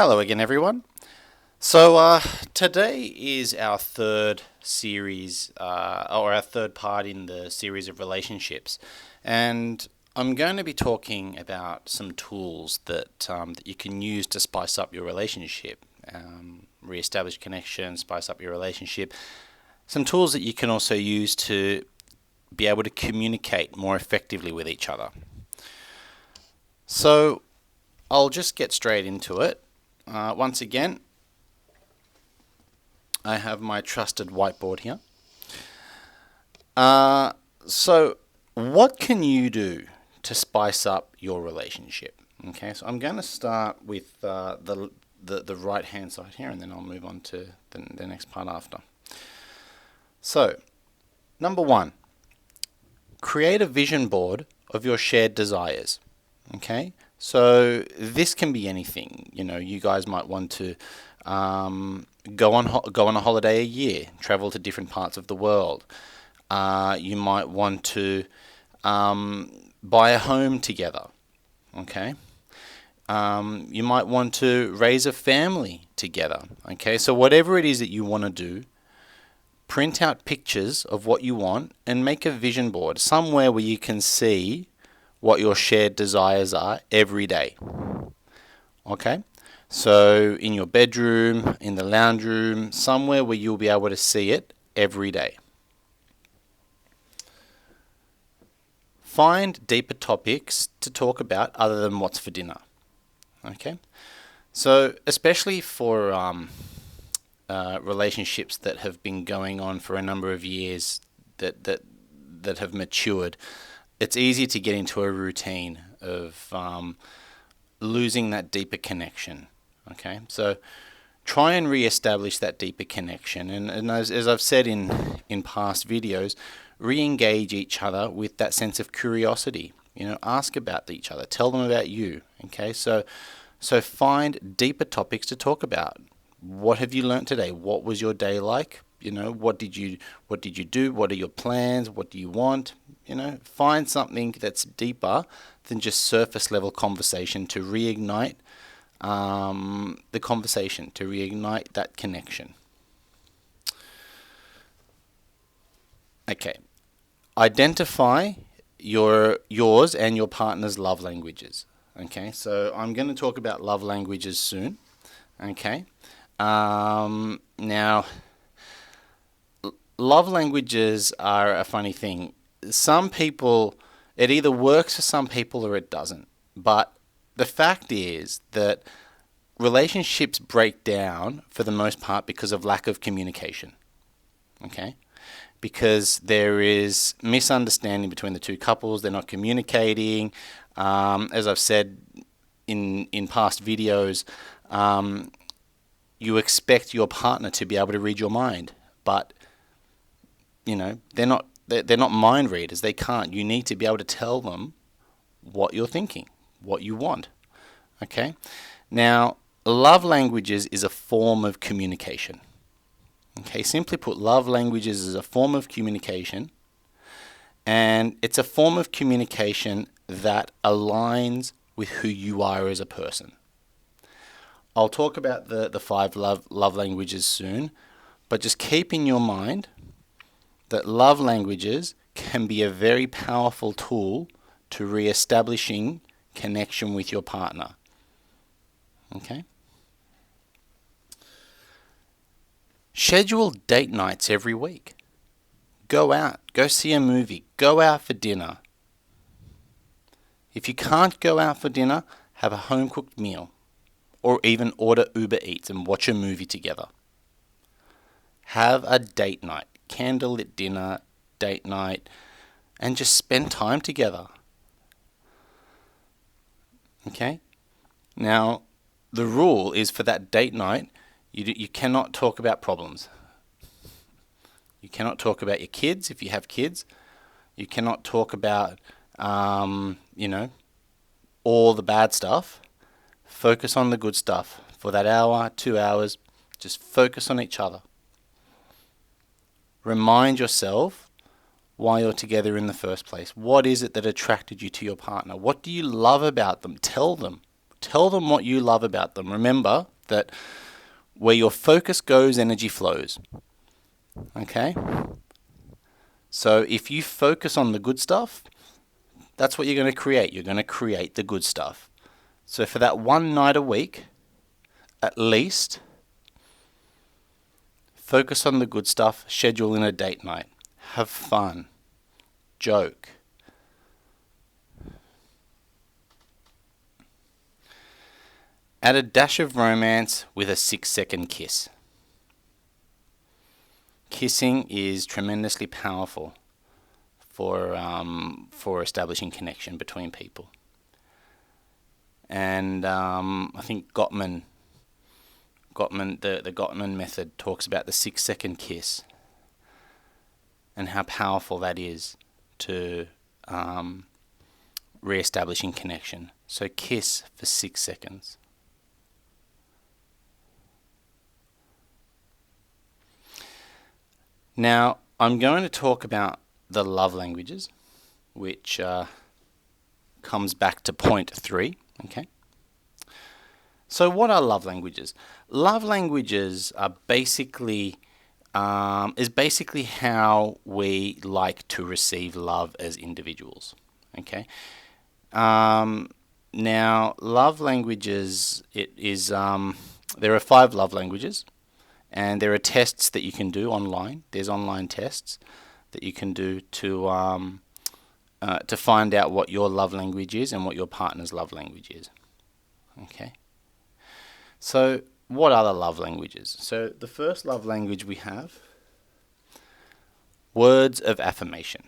Hello again, everyone. So today is our third series, or our third part in the series of relationships, and I'm going to be talking about some tools that you can use to spice up your relationship, re-establish connection, spice up your relationship. Some tools that you can also use to be able to communicate more effectively with each other. So I'll just get straight into it. Once again, I have my trusted whiteboard here. So what can you do to spice up your relationship? Okay, so I'm going to start with the right hand side here, and then I'll move on to the next part after. So, number one, create a vision board of your shared desires. Okay, so this can be anything. You know, you guys might want to go on a holiday a year, travel to different parts of the world. You might want to buy a home together. Okay, you might want to raise a family together. Okay, so whatever it is that you want to do, print out pictures of what you want and make a vision board somewhere where you can see what your shared desires are every day. Okay? So in your bedroom, in the lounge room, somewhere where you'll be able to see it every day. Find deeper topics to talk about other than what's for dinner. Okay? So especially for relationships that have been going on for a number of years that have matured, it's easy to get into a routine of losing that deeper connection. Okay, so try and re-establish that deeper connection, and as I've said in past videos, re-engage each other with that sense of curiosity. You know, ask about each other, tell them about you. Okay, so find deeper topics to talk about. What have you learnt today? What was your day like? You know, what did you do? What are your plans? What do you want? You know, find something that's deeper than just surface level conversation to reignite the conversation, to reignite that connection. Okay, identify yours and your partner's love languages. Okay, so I'm going to talk about love languages soon. Okay, now love languages are a funny thing. Some people, it either works for some people or it doesn't. But the fact is that relationships break down for the most part because of lack of communication. Okay? Because there is misunderstanding between the two couples. They're not communicating. As I've said in past videos, you expect your partner to be able to read your mind, but you know, they're not mind readers. They can't. You need to be able to tell them what you're thinking, what you want. Okay? Now, love languages is a form of communication. Okay? Simply put, love languages is a form of communication, and it's a form of communication that aligns with who you are as a person. I'll talk about the 5 love languages soon, but just keep in your mind that love languages can be a very powerful tool to re-establishing connection with your partner. Okay? Schedule date nights every week. Go out, go see a movie, go out for dinner. If you can't go out for dinner, have a home-cooked meal, or even order Uber Eats and watch a movie together. Have a date night. Candlelit dinner, date night, and just spend time together. Okay? Now, the rule is for that date night, you cannot talk about problems. You cannot talk about your kids if you have kids. You cannot talk about, all the bad stuff. Focus on the good stuff. For that hour, 2 hours, just focus on each other. Remind yourself why you're together in the first place. What is it that attracted you to your partner? What do you love about them? Tell them. Tell them what you love about them. Remember that where your focus goes, energy flows. Okay? So if you focus on the good stuff, that's what you're going to create. You're going to create the good stuff. So for that one night a week, at least, focus on the good stuff, schedule in a date night. Have fun. Joke. Add a dash of romance with a 6-second kiss. Kissing is tremendously powerful for establishing connection between people. And I think the Gottman method talks about the 6-second kiss and how powerful that is to re-establishing connection. So kiss for 6 seconds. Now, I'm going to talk about the love languages, which comes back to point 3. Okay. So what are love languages? Love languages are basically how we like to receive love as individuals. Okay. Now, love languages, there are 5 love languages, and there are tests that you can do online. There's online tests that you can do to find out what your love language is and what your partner's love language is. Okay. So what are the love languages? So the first love language we have, words of affirmation.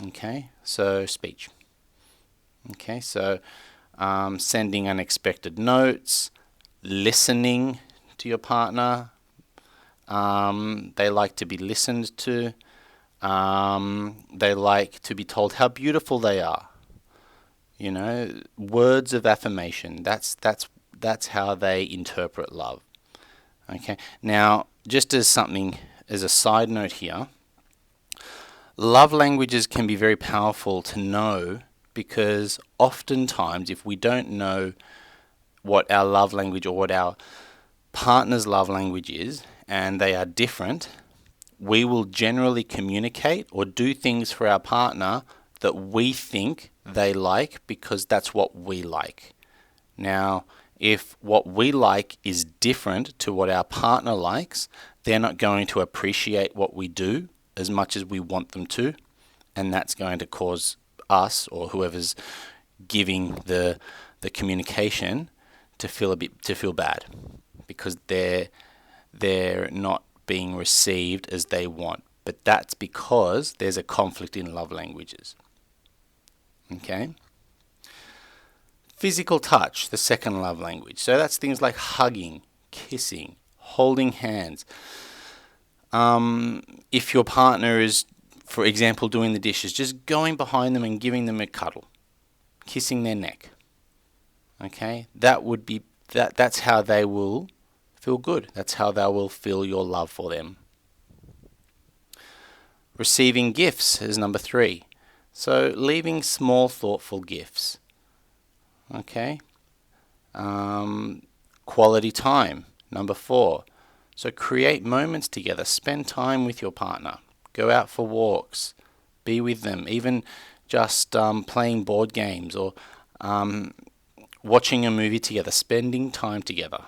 Okay, so speech. Okay, so sending unexpected notes, listening to your partner. They like to be listened to. They like to be told how beautiful they are. You know, words of affirmation. That's how they interpret love. Okay. Now, just as a side note here, love languages can be very powerful to know, because oftentimes if we don't know what our love language or what our partner's love language is, and they are different, we will generally communicate or do things for our partner that we think they like because that's what we like. Now, if what we like is different to what our partner likes, they're not going to appreciate what we do as much as we want them to, and that's going to cause us or whoever's giving the communication to feel bad, because they're not being received as they want. But that's because there's a conflict in love languages. Okay? Physical touch, the second love language. So that's things like hugging, kissing, holding hands. If your partner is, for example, doing the dishes, just going behind them and giving them a cuddle, kissing their neck. Okay? That's how they will feel good. That's how they will feel your love for them. Receiving gifts is number 3. So leaving small, thoughtful gifts. Okay. Quality time, number 4. So create moments together. Spend time with your partner. Go out for walks. Be with them. Even just playing board games or watching a movie together. Spending time together.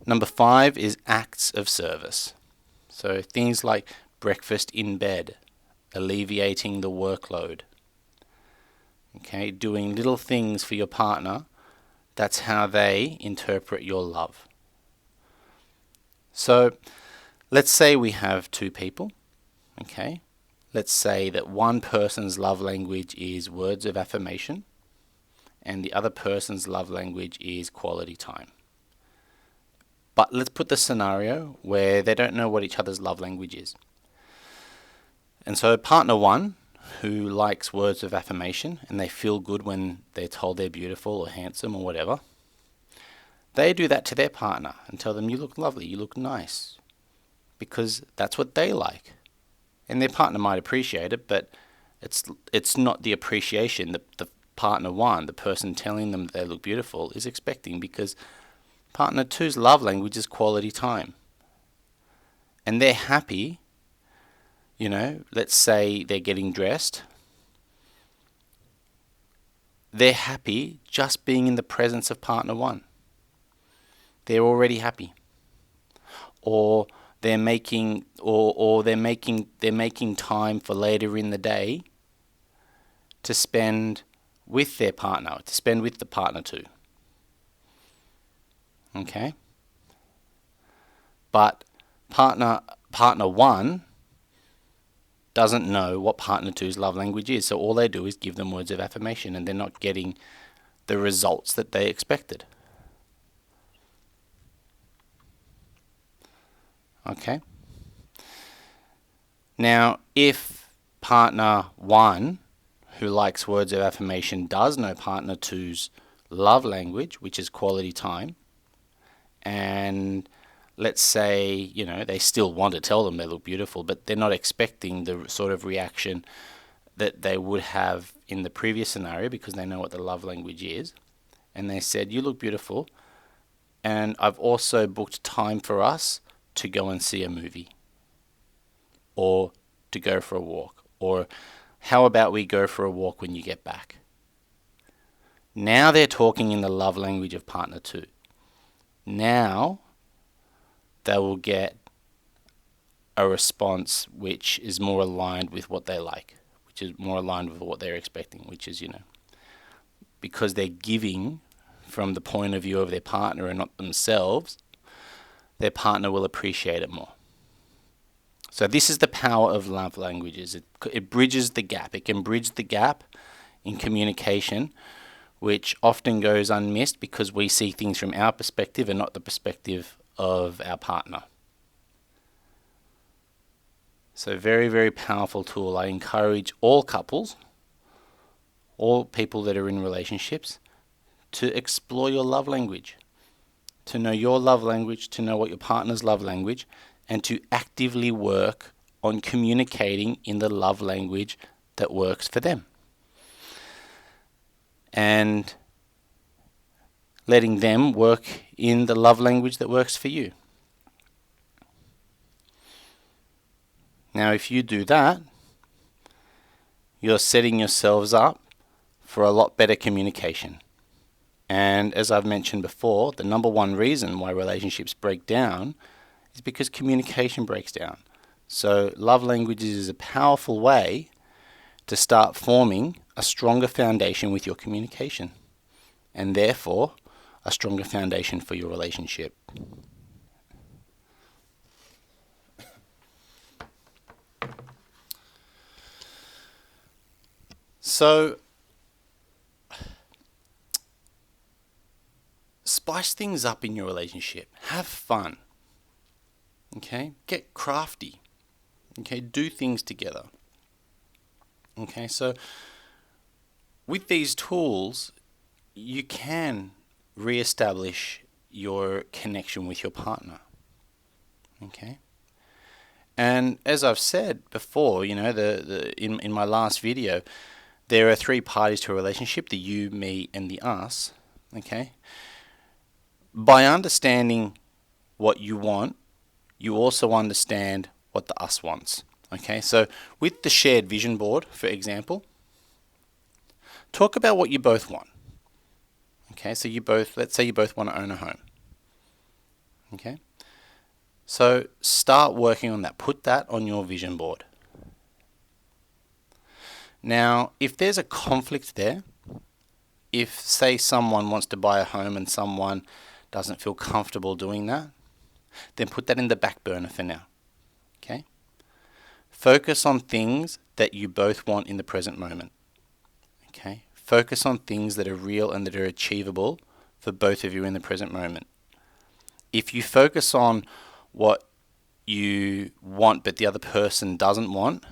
Number 5 is acts of service. So things like breakfast in bed, alleviating the workload. Okay, doing little things for your partner. That's how they interpret your love. So let's say we have 2 people. Okay, let's say that one person's love language is words of affirmation and the other person's love language is quality time. But let's put the scenario where they don't know what each other's love language is. And so partner 1, who likes words of affirmation and they feel good when they're told they're beautiful or handsome or whatever, they do that to their partner and tell them, you look lovely, you look nice, because that's what they like. And their partner might appreciate it, but it's not the appreciation that the partner 1, the person telling them that they look beautiful, is expecting, because partner 2's love language is quality time. And they're happy, let's say they're getting dressed. They're happy just being in the presence of partner 1. They're already happy. Or they're making time for later in the day to spend with their partner, to spend with the partner 2. Okay? But partner 1 doesn't know what partner 2's love language is, so all they do is give them words of affirmation, and they're not getting the results that they expected. Okay? Now, if partner 1, who likes words of affirmation, does know partner 2's love language, which is quality time, and let's say, they still want to tell them they look beautiful, but they're not expecting the sort of reaction that they would have in the previous scenario, because they know what the love language is, and they said, "You look beautiful, and I've also booked time for us to go and see a movie, or to go for a walk, or how about we go for a walk when you get back?" Now they're talking in the love language of partner 2. Now they will get a response which is more aligned with what they like, which is more aligned with what they're expecting, which is, because they're giving from the point of view of their partner and not themselves, their partner will appreciate it more. So this is the power of love languages. It bridges the gap. It can bridge the gap in communication, which often goes unmissed because we see things from our perspective and not the perspective of our partner. So very, very powerful tool. I encourage all couples, all people that are in relationships, to explore your love language, to know your love language, to know what your partner's love language, and to actively work on communicating in the love language that works for them. And letting them work in the love language that works for you. Now, if you do that, you're setting yourselves up for a lot better communication. And as I've mentioned before, the number one reason why relationships break down is because communication breaks down. So love languages is a powerful way to start forming a stronger foundation with your communication, and therefore a stronger foundation for your relationship. So spice things up in your relationship. Have fun. Okay? Get crafty. Okay? Do things together. Okay? So with these tools, you can re-establish your connection with your partner. Okay? And as I've said before, in my last video, there are 3 parties to a relationship: the you, me, and the us. Okay? By understanding what you want, you also understand what the us wants. Okay? So with the shared vision board, for example, talk about what you both want. Okay? So let's say you both want to own a home. Okay? So start working on that. Put that on your vision board. Now, if there's a conflict there, if, say, someone wants to buy a home and someone doesn't feel comfortable doing that, then put that in the back burner for now. Okay? Focus on things that you both want in the present moment. Okay? Focus on things that are real and that are achievable for both of you in the present moment. If you focus on what you want but the other person doesn't want,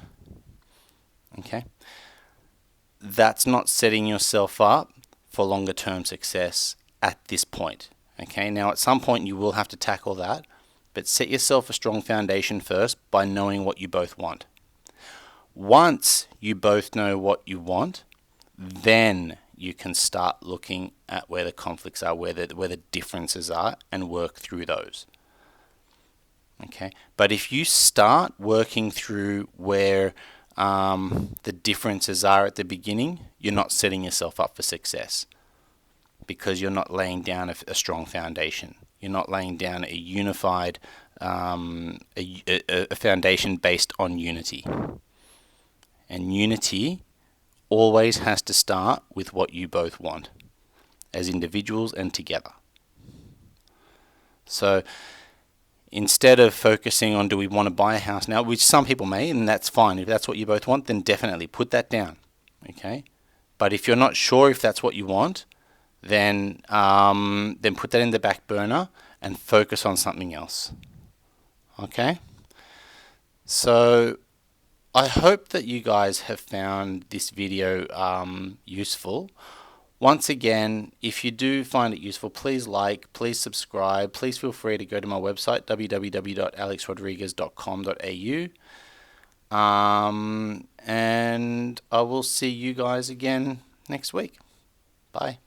okay, that's not setting yourself up for longer term success at this point. Okay, now at some point you will have to tackle that, but set yourself a strong foundation first by knowing what you both want. Once you both know what you want, then you can start looking at where the conflicts are, where the differences are, and work through those. Okay, but if you start working through where the differences are at the beginning, you're not setting yourself up for success, because you're not laying down a strong foundation. You're not laying down a unified a foundation based on unity. And unity always has to start with what you both want, as individuals and together. So instead of focusing on, do we want to buy a house now, which some people may, and that's fine. If that's what you both want, then definitely put that down. Okay? But if you're not sure if that's what you want, then put that in the back burner and focus on something else. Okay? So I hope that you guys have found this video useful. Once again, if you do find it useful, please like, please subscribe, please feel free to go to my website, www.alexrodriguez.com.au, and I will see you guys again next week. Bye.